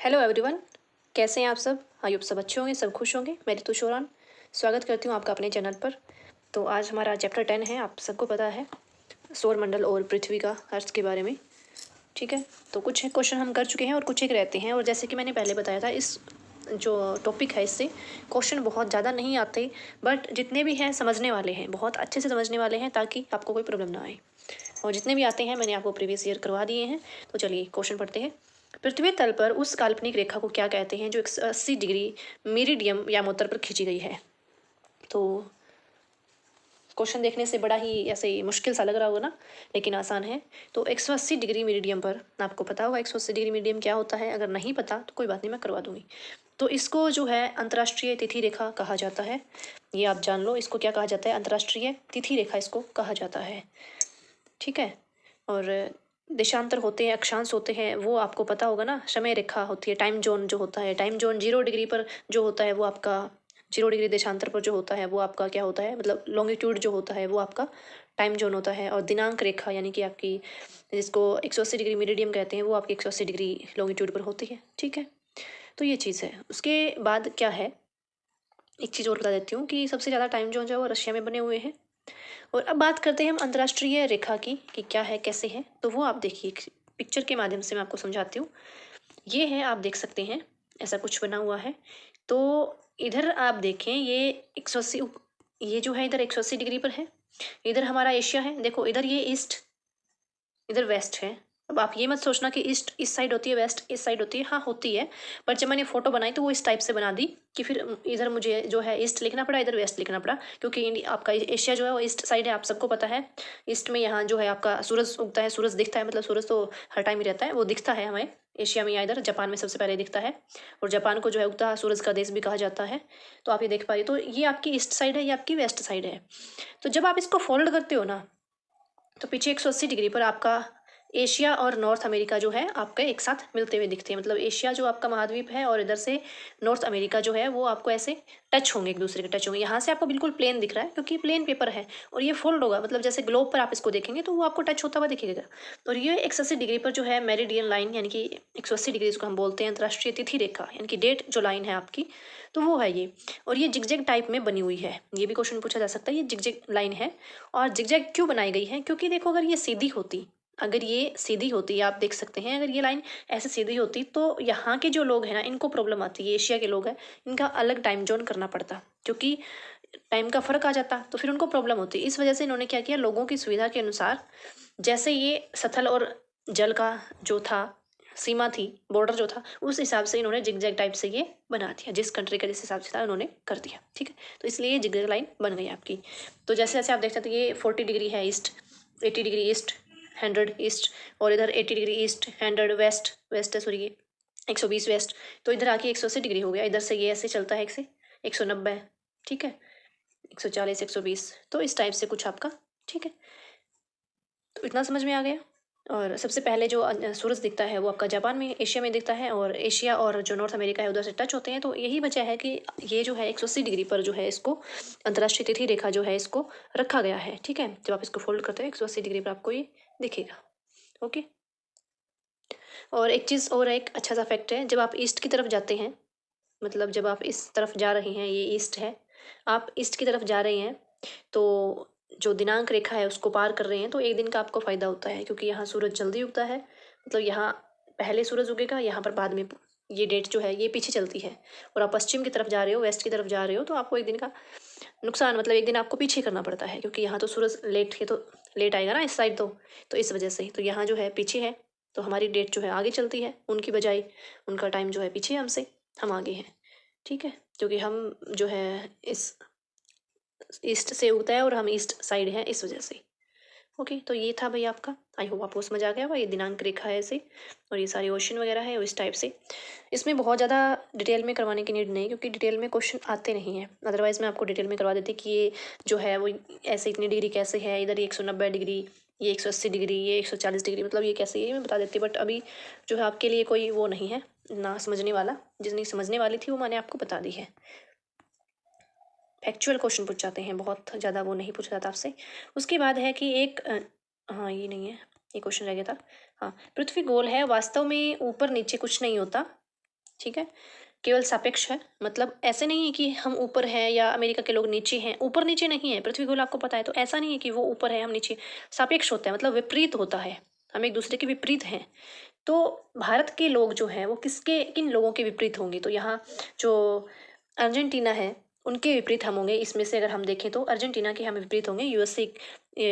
Hello everyone. कैसे हैं आप सब? आई होप सब अच्छे होंगे, सब खुश होंगे। मैं ऋतु शोरान स्वागत करती हूँ आपका अपने चैनल पर। तो आज हमारा चैप्टर 10 है, आप सबको पता है, सौर मंडल और पृथ्वी का, अर्थ के बारे में। ठीक है, तो कुछ क्वेश्चन हम कर चुके हैं और कुछ एक रहते हैं। और जैसे कि मैंने पहले बताया था, इस जो टॉपिक है इससे क्वेश्चन बहुत ज़्यादा नहीं आते, बट जितने भी हैं समझने वाले हैं, बहुत अच्छे से समझने वाले हैं, ताकि आपको कोई प्रॉब्लम ना आए। और जितने भी आते हैं मैंने आपको प्रीवियस ईयर करवा दिए हैं। तो चलिए क्वेश्चन पढ़ते हैं। पृथ्वी तल पर उस काल्पनिक रेखा को क्या कहते हैं जो 180 डिग्री मेरिडियम यामोत्तर पर खींची गई है? तो क्वेश्चन देखने से बड़ा ही ऐसे मुश्किल सा लग रहा होगा ना, लेकिन आसान है। तो 180 डिग्री मेरिडियम पर आपको पता होगा 180 डिग्री मेरिडियम क्या होता है। अगर नहीं पता तो कोई बात नहीं, मैं करवा दूंगी। तो इसको जो है अंतर्राष्ट्रीय तिथि रेखा कहा जाता है। ये आप जान लो, इसको क्या कहा जाता है, अंतर्राष्ट्रीय तिथि रेखा इसको कहा जाता है। ठीक है। और देशांतर होते हैं, अक्षांश होते हैं, वो आपको पता होगा ना। समय रेखा होती है, टाइम जोन जो होता है, टाइम जोन 0 डिग्री पर जो होता है वो आपका 0 डिग्री देशांतर पर जो होता है वो आपका क्या होता है, मतलब लॉन्गिट्यूड जो होता है वो आपका टाइम जोन होता है। और दिनांक रेखा यानी कि आपकी, जिसको 180 डिग्री मेरिडियम कहते हैं, वो आपकी 180 डिग्री लॉन्गिट्यूड पर होती है। ठीक है, तो ये चीज़ है। उसके बाद क्या है, एक चीज़ और बता देती हूँ कि सबसे ज़्यादा टाइम जोन जो है वो रशिया में बने हुए हैं। और अब बात करते हैं हम अंतर्राष्ट्रीय रेखा की कि क्या है, कैसे है। तो वो आप देखिए, एक पिक्चर के माध्यम से मैं आपको समझाती हूँ। ये है, आप देख सकते हैं, ऐसा कुछ बना हुआ है। तो इधर आप देखें, ये 180, ये जो है इधर 180 डिग्री पर है। इधर हमारा एशिया है, देखो इधर ये ईस्ट, इधर वेस्ट है। अब आप ये मत सोचना कि ईस्ट इस साइड होती है, वेस्ट इस साइड होती है। हाँ होती है, पर जब मैंने फोटो बनाई तो वो इस टाइप से बना दी कि फिर इधर मुझे जो है ईस्ट लिखना पड़ा, इधर वेस्ट लिखना पड़ा, क्योंकि आपका एशिया जो है वो ईस्ट साइड है, आप सबको पता है। ईस्ट में यहाँ जो है आपका सूरज उगता है, सूरज दिखता है, मतलब सूरज तो हर टाइम ही रहता है, वो दिखता है हमें एशिया में, या इधर जापान में सबसे पहले दिखता है। और जापान को जो है उगता सूरज का देश भी कहा जाता है। तो आप ये देख पाइए, तो ये आपकी ईस्ट साइड है, ये आपकी वेस्ट साइड है। तो जब आप इसको फोल्ड करते हो ना, तो पीछे 180 डिग्री पर आपका एशिया और नॉर्थ अमेरिका जो है आपके एक साथ मिलते हुए दिखते हैं। मतलब एशिया जो आपका महाद्वीप है और इधर से नॉर्थ अमेरिका जो है वो आपको ऐसे टच होंगे, एक दूसरे के टच होंगे। यहाँ से आपको बिल्कुल प्लेन दिख रहा है क्योंकि प्लेन पेपर है। और ये फोल्ड होगा, मतलब जैसे ग्लोब पर आप इसको देखेंगे तो वो आपको टच होता हुआ दिखेगा। और ये 180 डिग्री पर जो है मेरिडियन लाइन, यानी कि 180 डिग्री जिसको हम बोलते हैं अंतर्राष्ट्रीय तिथि रेखा, यानी कि डेट जो लाइन है आपकी, तो वो है ये। और ये जिगजैग टाइप में बनी हुई है, ये भी क्वेश्चन पूछा जा सकता है, ये जिगजैग लाइन है। और जिगजैग क्यों बनाई गई है, क्योंकि देखो अगर ये सीधी होती, अगर ये सीधी होती, आप देख सकते हैं, अगर ये लाइन ऐसे सीधी होती तो यहाँ के जो लोग हैं ना, इनको प्रॉब्लम आती है। एशिया के लोग हैं, इनका अलग टाइम जोन करना पड़ता, क्योंकि टाइम का फर्क आ जाता, तो फिर उनको प्रॉब्लम होती। इस वजह से इन्होंने क्या किया, लोगों की सुविधा के अनुसार, जैसे ये स्थल और जल का जो था सीमा थी, बॉर्डर जो था, उस हिसाब से इन्होंने जिगजैग टाइप से ये बना दिया, जिस कंट्री का जिस हिसाब से था उन्होंने कर दिया। ठीक है, तो इसलिए ये जिगजैग लाइन बन गई आपकी। तो जैसे जैसे आप देख सकते हैं, ये 40 डिग्री है ईस्ट, 80 डिग्री ईस्ट, 100 ईस्ट, और इधर 80 डिग्री ईस्ट, 100 वेस्ट, वेस्ट है सॉरी, ये 120 वेस्ट। तो इधर आके 180 डिग्री हो गया। इधर से ये ऐसे चलता है, 190, ठीक है, 140, 120, तो इस टाइप से कुछ आपका। ठीक है, तो इतना समझ में आ गया। और सबसे पहले जो सूरज दिखता है वो आपका जापान में, एशिया में दिखता है, और एशिया और जो नॉर्थ अमेरिका है उधर से टच होते हैं। तो यही वजह है कि ये जो है 180 डिग्री पर जो है इसको अंतर्राष्ट्रीय तिथि रेखा जो है इसको रखा गया है। ठीक है, जब आप इसको फोल्ड करते हैं 180 डिग्री पर आपको ये दिखेगा। ओके। और एक चीज़ और, एक अच्छा सा फैक्ट है, जब आप ईस्ट की तरफ जाते हैं, मतलब जब आप इस तरफ जा रहे हैं, ये ईस्ट है, आप ईस्ट की तरफ जा रहे हैं, तो जो दिनांक रेखा है उसको पार कर रहे हैं, तो एक दिन का आपको फायदा होता है, क्योंकि यहाँ सूरज जल्दी उगता है। मतलब यहाँ पहले सूरज उगेगा, यहाँ पर बाद में। ये डेट जो है ये पीछे चलती है। और आप पश्चिम की तरफ जा रहे हो, वेस्ट की तरफ जा रहे हो, तो आपको एक दिन का नुकसान, मतलब एक दिन आपको पीछे करना पड़ता है, क्योंकि यहाँ तो सूरज लेट है, तो लेट आएगा ना इस साइड, तो इस वजह से तो यहाँ जो है पीछे है। तो हमारी डेट जो है आगे चलती है, उनकी बजाय उनका टाइम जो है पीछे है हमसे, हम आगे हैं। ठीक है, क्योंकि हम जो है इस ईस्ट से उगता है और हम ईस्ट साइड हैं, इस वजह से। ओके, तो ये था भाई आपका, आई होप आपको समझ आ गया होगा। ये दिनांक रेखा है ऐसे, और ये सारे ओशन वगैरह है इस टाइप से। इसमें बहुत ज़्यादा डिटेल में करवाने की नीड नहीं, क्योंकि डिटेल में क्वेश्चन आते नहीं हैं। अदरवाइज़ मैं आपको डिटेल में करवा देती कि ये जो है वो ऐसे इतनी डिग्री कैसे है, इधर ये 190 डिग्री, ये 180 डिग्री, ये 140 डिग्री, मतलब ये कैसे है, ये मैं बता देती। बट अभी जो है आपके लिए कोई वो नहीं है ना समझने वाला, जितनी समझने वाली थी वो मैंने आपको बता दी है। फैक्चुअल क्वेश्चन पूछ जाते हैं, बहुत ज़्यादा वो नहीं पूछा जाता आपसे। उसके बाद है कि एक हाँ ये नहीं है, ये क्वेश्चन रह गया था। हाँ, पृथ्वी गोल है, वास्तव में ऊपर नीचे कुछ नहीं होता। ठीक है, केवल सापेक्ष है। मतलब ऐसे नहीं है कि हम ऊपर हैं या अमेरिका के लोग नीचे हैं, ऊपर नीचे नहीं है। पृथ्वी गोल आपको पता है, तो ऐसा नहीं है कि वो ऊपर है हम नीचे। सापेक्ष होता है, मतलब विपरीत होता है, हम एक दूसरे के विपरीत हैं। तो भारत के लोग जो हैं वो किसके किन लोगों के विपरीत होंगे, तो यहाँ जो अर्जेंटीना है उनके विपरीत हम होंगे। इसमें से अगर हम देखें तो अर्जेंटीना के हम विपरीत होंगे। यूएसए,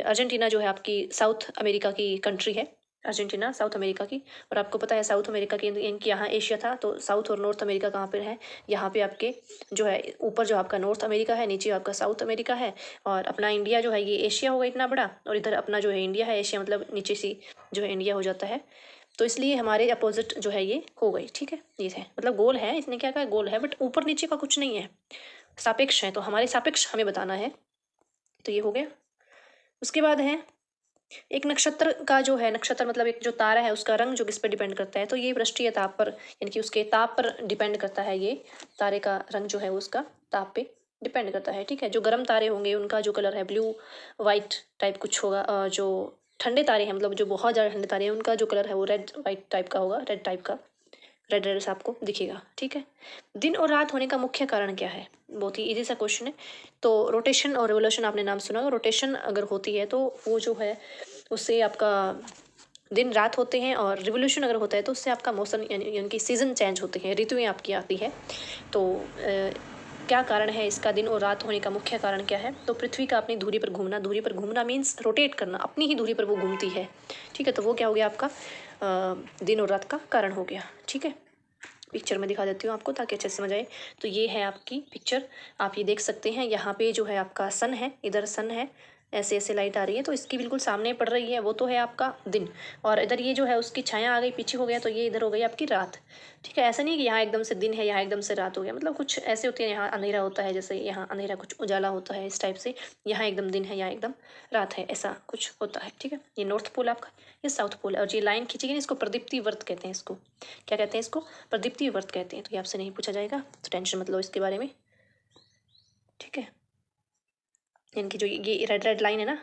अर्जेंटीना जो है आपकी साउथ अमेरिका की कंट्री है, अर्जेंटीना साउथ अमेरिका की। और आपको पता है साउथ अमेरिका की, इनकी यहाँ एशिया था, तो साउथ और नॉर्थ अमेरिका कहाँ पर है, यहाँ पे आपके जो है ऊपर जो आपका नॉर्थ अमेरिका है, नीचे आपका साउथ अमेरिका है। और अपना इंडिया जो है ये एशिया होगा इतना बड़ा, और इधर अपना जो है इंडिया है, एशिया मतलब नीचे सी जो है इंडिया हो जाता है। तो इसलिए हमारे अपोजिट जो है ये हो गई, ठीक है। ये है मतलब गोल है, इसने क्या कहा गोल है, बट ऊपर नीचे का कुछ नहीं है, सापेक्ष है। तो हमारे सापेक्ष हमें बताना है, तो ये हो गया। उसके बाद है एक नक्षत्र का जो है, नक्षत्र मतलब एक जो तारा है उसका रंग जो किस पर डिपेंड करता है, तो ये पृष्ठीय ताप पर यानी कि उसके ताप पर डिपेंड करता है। ये तारे का रंग जो है उसका ताप पे डिपेंड करता है, ठीक है। जो गर्म तारे होंगे उनका जो कलर है ब्लू वाइट टाइप कुछ होगा, जो ठंडे तारे हैं मतलब जो बहुत ज़्यादा ठंडे तारे हैं उनका जो कलर है वो रेड वाइट टाइप का होगा, रेड टाइप का, रेड रेड सा आपको दिखेगा, ठीक है। दिन और रात होने का मुख्य कारण क्या है, बहुत ही इजी सा क्वेश्चन है। तो रोटेशन और रिवोल्यूशन आपने नाम सुना होगा। रोटेशन अगर होती है तो वो जो है उससे आपका दिन रात होते हैं, और रिवोल्यूशन अगर होता है तो उससे आपका मौसम यानी कि सीज़न चेंज होते हैं, ऋतुएं आपकी आती है। तो क्या कारण है इसका, दिन और रात होने का मुख्य कारण क्या है, तो पृथ्वी का अपनी धुरी पर घूमना। धुरी पर घूमना मीन्स रोटेट करना, अपनी ही धुरी पर वो घूमती है, ठीक है। तो वो क्या हो गया आपका दिन और रात का कारण हो गया, ठीक है। पिक्चर में दिखा देती हूँ आपको ताकि अच्छे से समझ आए। तो ये है आपकी पिक्चर, आप ये देख सकते हैं। यहाँ पे जो है आपका सन है, इधर सन है, ऐसे ऐसे लाइट आ रही है तो इसकी बिल्कुल सामने पड़ रही है, वो तो है आपका दिन। और इधर ये जो है उसकी छाया आ गई, पीछे हो गया, तो ये इधर हो गई आपकी रात, ठीक है। ऐसा नहीं है कि यहाँ एकदम से दिन है, यहाँ एकदम से रात हो गया, मतलब कुछ ऐसे होती है, यहाँ अंधेरा होता है, जैसे यहाँ अंधेरा कुछ उजाला होता है, इस टाइप से यहाँ एकदम दिन है, यहाँ एकदम रात है, ऐसा कुछ होता है, ठीक है। ये नॉर्थ पोल आपका, ये साउथ पोल है। और ये लाइन खींची गई, इसको प्रदीप्ति वर्त कहते हैं। इसको क्या कहते हैं, इसको प्रदीप्ति वर्त कहते हैं। तो ये आपसे नहीं पूछा जाएगा, तो टेंशन मत लो इसके बारे में, ठीक है। इनकी जो ये रेड रेड लाइन है ना,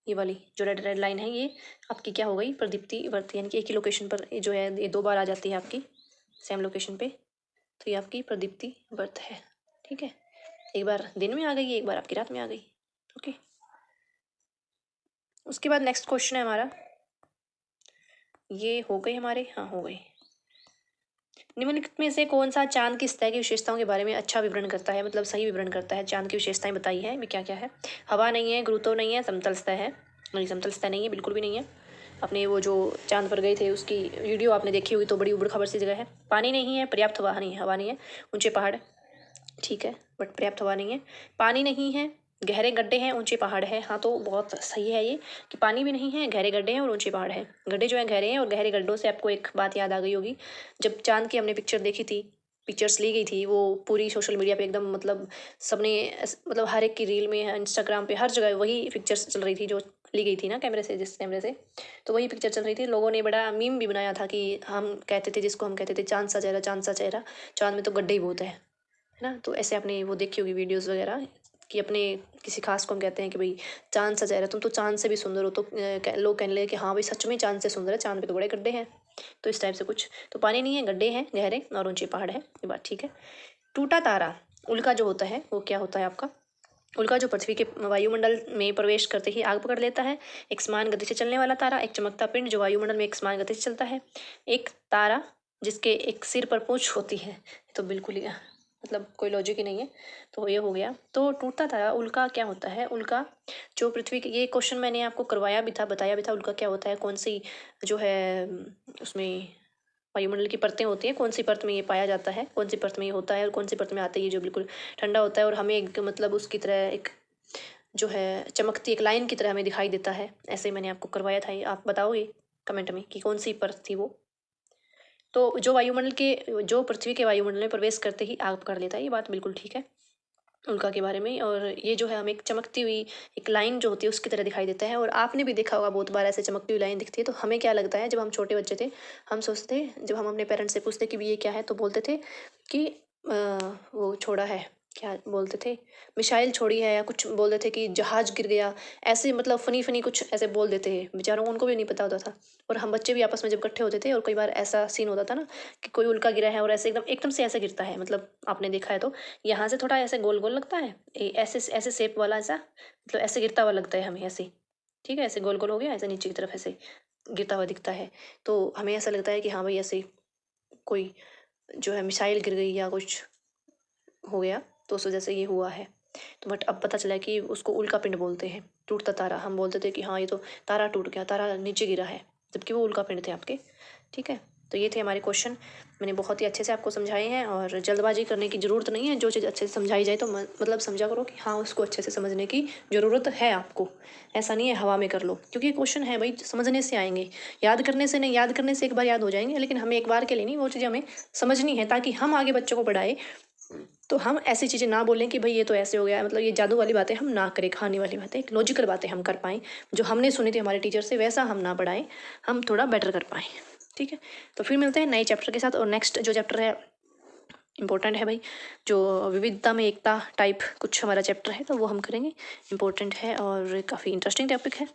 ये वाली जो रेड रेड लाइन है, ये आपकी क्या हो गई, प्रदीप्ति वर्त, यानी कि एक ही लोकेशन पर ये जो है ये दो बार आ जाती है आपकी सेम लोकेशन पे, तो ये आपकी प्रदीप्ति वर्त है, ठीक है। एक बार दिन में आ गई, एक बार आपकी रात में आ गई, ओके। उसके बाद नेक्स्ट क्वेश्चन है हमारा, ये हो गई हमारे, हाँ हो गई। निम्नलिखित में से कौन सा चांद की सतह की विशेषताओं के बारे में अच्छा विवरण करता है, मतलब सही विवरण करता है। चांद की विशेषताएं बताई है, भी क्या क्या है। हवा नहीं है, गुरुत्व नहीं है, समतल सतह है, नहीं समतल सतह नहीं है, बिल्कुल भी नहीं है। अपने वो जो चांद पर गए थे उसकी वीडियो आपने देखी हुई, तो बड़ी उबड़ खबर सी जगह है। पानी नहीं है, पर्याप्त हवा नहीं है, हवा नहीं है, ऊंचे पहाड़, ठीक है, बट पर्याप्त हवा नहीं है। पानी नहीं है, गहरे गड्ढे हैं, ऊंचे पहाड़ है, हाँ तो बहुत सही है ये कि पानी भी नहीं है, गहरे गड्ढे हैं और ऊंचे पहाड़ है। गड्ढे जो है गहरे हैं, और गहरे गड्ढों से आपको एक बात याद आ गई होगी, जब चांद की हमने पिक्चर देखी थी, पिक्चर्स ली गई थी, वो पूरी सोशल मीडिया पे एकदम मतलब सबने मतलब हर एक की रील में, इंस्टाग्राम पे, हर जगह वही पिक्चर्स चल रही थी जो ली गई थी ना कैमरे से, जिस कैमरे से, तो वही पिक्चर चल रही थी। लोगों ने बड़ा मीम भी बनाया था कि हम कहते थे, जिसको हम कहते थे चांद सा चेहरा, चांद सा चेहरा, चांद में तो गड्ढे ही बहुत है ना। तो ऐसे आपने वो देखी होगी वीडियोस वगैरह कि अपने किसी खास को हम कहते हैं कि भाई चांद सा चेहरा, तुम तो चांद से भी सुंदर हो, तो लोग कहने लगे कि हाँ भाई सच में चांद से सुंदर है, चांद पे तो बड़े गड्ढे हैं। तो इस टाइप से कुछ, तो पानी नहीं है, गड्ढे हैं गहरे, और ऊंचे पहाड़ है, ये बात ठीक है। टूटा तारा, उल्का जो होता है वो क्या होता है आपका, उल्का जो पृथ्वी के वायुमंडल में प्रवेश करते ही आग पकड़ लेता है। एक समान गति से चलने वाला तारा, एक चमकता पिंड जो वायुमंडल में एक समान गति से चलता है। एक तारा जिसके एक सिर पर पूंछ होती है, तो बिल्कुल ही मतलब कोई लॉजिक ही नहीं है। तो ये हो गया, तो टूटता तारा उल्का क्या होता है। उल्का जो पृथ्वी के, ये क्वेश्चन मैंने आपको करवाया भी था, बताया भी था, उल्का क्या होता है, कौन सी जो है उसमें वायुमंडल की परतें होती हैं, कौन सी परत में ये पाया जाता है, कौन सी परत में ये होता है, और कौन सी परत में आता है ये जो बिल्कुल ठंडा होता है, और हमें एक मतलब उसकी तरह एक जो है चमकती एक लाइन की तरह हमें दिखाई देता है। ऐसे ही मैंने आपको करवाया था, ये आप बताओगे कमेंट में कि कौन सी परत थी वो। तो जो वायुमंडल के, जो पृथ्वी के वायुमंडल में प्रवेश करते ही आग पकड़ लेता है, ये बात बिल्कुल ठीक है उल्का के बारे में। और ये जो है हमें एक चमकती हुई एक लाइन जो होती है उसकी तरह दिखाई देता है। और आपने भी देखा होगा बहुत बार ऐसे चमकती हुई लाइन दिखती है, तो हमें क्या लगता है, जब हम छोटे बच्चे थे हम सोचते, जब हम अपने पेरेंट्स से पूछते कि भी ये क्या है, तो बोलते थे कि वो छोड़ा है, क्या बोलते थे, मिसाइल छोड़ी है या कुछ बोल देते थे कि जहाज गिर गया, ऐसे मतलब फनी फनी कुछ ऐसे बोल देते हैं, बेचारों उनको भी नहीं पता होता था। और हम बच्चे भी आपस में जब इकट्ठे होते थे और कई बार ऐसा सीन होता था ना कि कोई उल्का गिरा है और ऐसे एकदम एकदम से ऐसे गिरता है, मतलब आपने देखा है तो यहाँ से थोड़ा ऐसे गोल गोल लगता है, ऐसे ऐसे शेप वाला ऐसा, मतलब ऐसे गिरता हुआ लगता है हमें ऐसे, ठीक है, ऐसे गोल गोल हो गया, ऐसे नीचे की तरफ ऐसे गिरता हुआ दिखता है। तो हमें ऐसा लगता है कि हाँ भाई ऐसे कोई जो है मिसाइल गिर गई या कुछ हो गया, तो उस वजह से ये हुआ है। तो बट अब पता चला कि उसको उल्का पिंड बोलते हैं, टूटता तारा। हम बोलते थे कि हाँ ये तो तारा टूट गया, तारा नीचे गिरा है, जबकि वो उल्का पिंड थे आपके। ठीक है, तो ये थे हमारे क्वेश्चन। मैंने बहुत ही अच्छे से आपको समझाए हैं और जल्दबाजी करने की ज़रूरत नहीं है। जो चीज़ अच्छे से समझाई जाए तो मतलब समझा करो कि हाँ उसको अच्छे से समझने की ज़रूरत है आपको। ऐसा नहीं है हवा में कर लो, क्योंकि क्वेश्चन है भाई समझने से आएंगे, याद करने से नहीं। याद करने से एक बार याद हो जाएंगे, लेकिन हमें एक बार के लिए नहीं, वो चीज़ें हमें समझनी है ताकि हम आगे बच्चों को पढ़ाए तो हम ऐसी चीज़ें ना बोलें कि भाई ये तो ऐसे हो गया है, मतलब ये जादू वाली बातें हम ना करें, कहानी वाली बातें, एक लॉजिकल बातें हम कर पाएँ, जो हमने सुनी थी हमारे टीचर से वैसा हम ना पढ़ाएं, हम थोड़ा बेटर कर पाएँ। ठीक है, तो फिर मिलते हैं नए चैप्टर के साथ। और नेक्स्ट जो चैप्टर है इम्पोर्टेंट है भाई, जो विविधता में एकता टाइप कुछ हमारा चैप्टर है, तो वो हम करेंगे, इम्पोर्टेंट है और काफ़ी इंटरेस्टिंग टॉपिक है।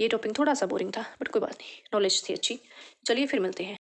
ये टॉपिक थोड़ा सा बोरिंग था बट कोई बात नहीं, नॉलेज थी अच्छी। चलिए फिर मिलते हैं।